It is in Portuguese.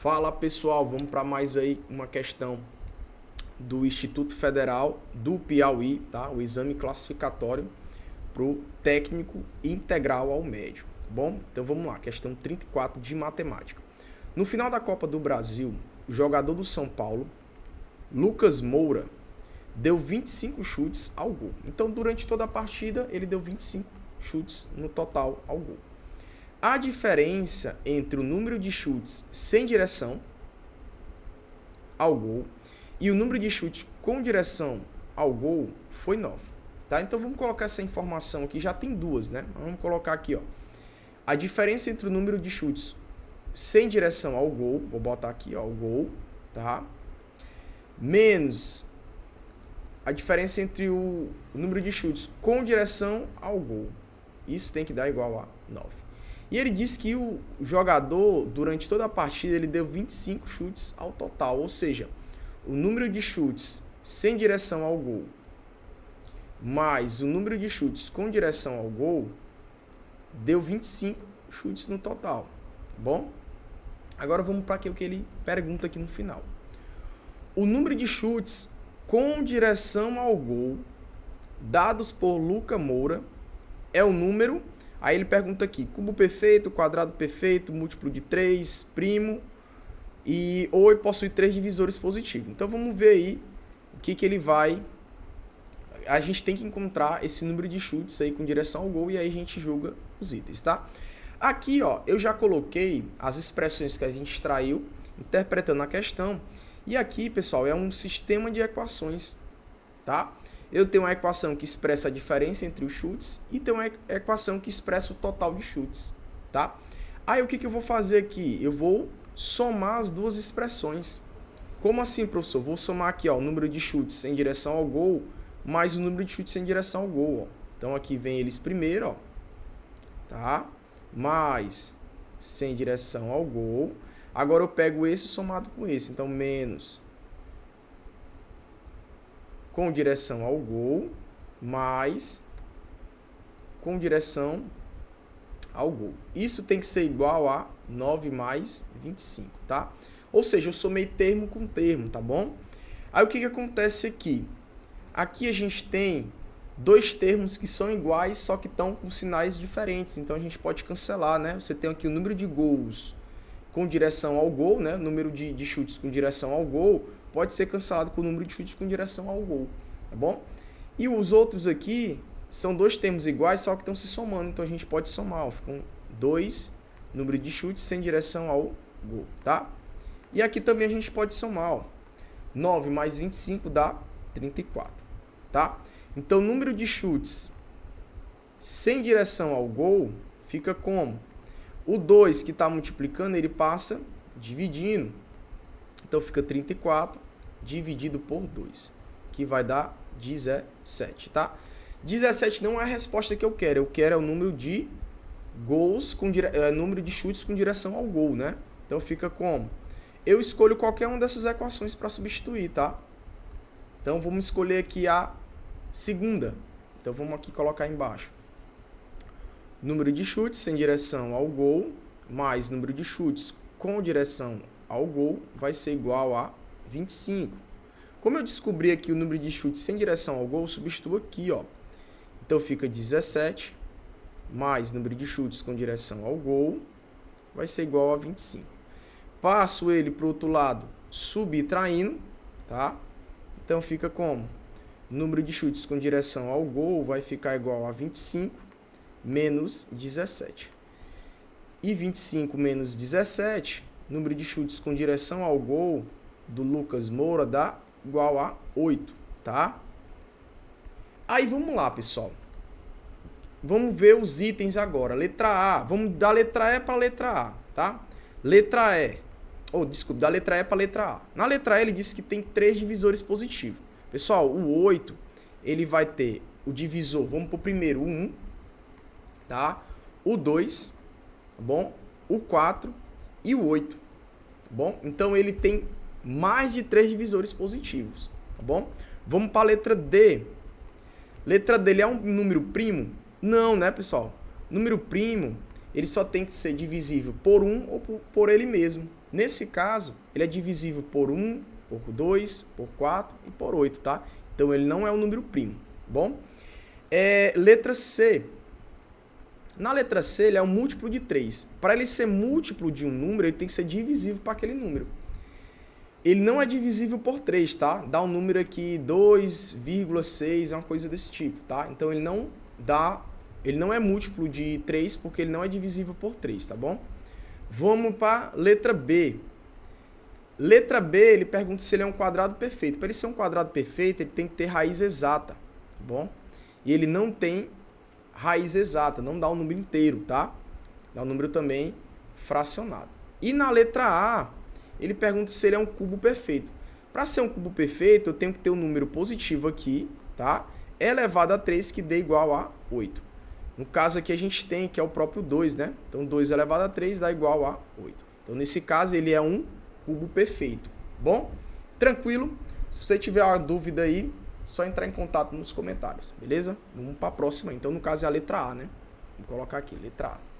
Fala pessoal, vamos para mais aí uma questão do Instituto Federal do Piauí, tá? O exame classificatório para o técnico integral ao médio, tá bom? Então vamos lá, questão 34 de matemática. No final da Copa do Brasil, o jogador do São Paulo, Lucas Moura, deu 25 chutes ao gol. Então durante toda a partida ele deu 25 chutes no total ao gol. A diferença entre o número de chutes sem direção ao gol e o número de chutes com direção ao gol foi 9. Tá? Então vamos colocar essa informação aqui, já tem duas, né? Vamos colocar aqui, ó. A diferença entre o número de chutes sem direção ao gol, vou botar aqui, ó, o gol, tá? Menos a diferença entre o número de chutes com direção ao gol. Isso tem que dar igual a 9. E ele disse que o jogador, durante toda a partida, ele deu 25 chutes ao total. Ou seja, o número de chutes sem direção ao gol mais o número de chutes com direção ao gol deu 25 chutes no total. Tá bom? Agora vamos para o que ele pergunta aqui no final. O número de chutes com direção ao gol dados por Lucas Moura é o número... Aí ele pergunta aqui, cubo perfeito, quadrado perfeito, múltiplo de 3, primo, ou possui 3 divisores positivos. Então vamos ver aí o que ele vai... A gente tem que encontrar esse número de chutes aí com direção ao gol e aí a gente julga os itens, tá? Aqui, ó, eu já coloquei as expressões que a gente extraiu, interpretando a questão. E aqui, pessoal, é um sistema de equações, tá? Eu tenho uma equação que expressa a diferença entre os chutes e tenho uma equação que expressa o total de chutes, tá? Aí o que eu vou fazer aqui? Eu vou somar as duas expressões. Como assim, professor? Vou somar aqui, ó, o número de chutes em direção ao gol mais o número de chutes em direção ao gol, ó. Então aqui vem eles primeiro, ó, tá? Mais sem direção ao gol. Agora eu pego esse somado com esse, então menos com direção ao gol, mais com direção ao gol. Isso tem que ser igual a 9 mais 25, tá? Ou seja, eu somei termo com termo, tá bom? Aí o que acontece aqui? Aqui a gente tem dois termos que são iguais, só que estão com sinais diferentes. Então a gente pode cancelar, né? Você tem aqui o número de gols com direção ao gol, né? O número de chutes com direção ao gol pode ser cancelado com o número de chutes com direção ao gol, tá bom? E os outros aqui são dois termos iguais, só que estão se somando, então a gente pode somar, ó, ficam 2 número de chutes sem direção ao gol, tá? E aqui também a gente pode somar, ó, 9 mais 25 dá 34, tá? Então o número de chutes sem direção ao gol fica como? O 2 que está multiplicando, ele passa dividindo. Então fica 34 dividido por 2, que vai dar 17, tá? 17 não é a resposta que eu quero é o número de gols número de chutes com direção ao gol, né? Então fica como? Eu escolho qualquer uma dessas equações para substituir, tá? Então vamos escolher aqui a segunda. Então vamos aqui colocar embaixo. Número de chutes sem direção ao gol mais número de chutes com direção ao gol vai ser igual a 25. Como eu descobri aqui o número de chutes sem direção ao gol, substituo aqui, ó. Então fica 17 mais número de chutes com direção ao gol vai ser igual a 25. Passo ele para o outro lado subtraindo, tá? Então fica como? Número de chutes com direção ao gol vai ficar igual a 25 menos 17. E 25 menos 17, número de chutes com direção ao gol do Lucas Moura dá igual a 8, tá? Aí vamos lá, pessoal. Vamos ver os itens agora. Letra A, vamos da letra E para a letra A, tá? Letra E. Desculpa, da letra E para a letra A. Na letra E ele disse que tem 3 divisores positivos. Pessoal, o 8, ele vai ter o divisor, vamos para o primeiro, o 1, tá? O 2, tá bom? O 4 e o 8, tá bom? Então ele tem mais de 3 divisores positivos, tá bom? Vamos para a letra D. Letra D, ele é um número primo? Não, né, pessoal? Número primo, ele só tem que ser divisível por 1 ou por ele mesmo. Nesse caso, ele é divisível por 1, por 2, por 4 e por 8, tá? Então, ele não é um número primo, bom? Letra C. Na letra C, ele é um múltiplo de 3. Para ele ser múltiplo de um número, ele tem que ser divisível para aquele número. Ele não é divisível por 3, tá? Dá um número aqui 2,6, é uma coisa desse tipo, tá? Então, ele não é múltiplo de 3 porque ele não é divisível por 3, tá bom? Vamos para letra B. Letra B, ele pergunta se ele é um quadrado perfeito. Para ele ser um quadrado perfeito, ele tem que ter raiz exata, tá bom? E ele não tem raiz exata, não dá um número inteiro, tá? Dá um número também fracionado. E na letra A, ele pergunta se ele é um cubo perfeito. Para ser um cubo perfeito, eu tenho que ter um número positivo aqui, tá? Elevado a 3, que dê igual a 8. No caso aqui a gente tem, que é o próprio 2, né? Então 2 elevado a 3 dá igual a 8. Então nesse caso ele é um cubo perfeito. Bom? Tranquilo? Se você tiver uma dúvida aí, só entrar em contato nos comentários, beleza? Vamos para a próxima. Então no caso é a letra A, né? Vamos colocar aqui, letra A.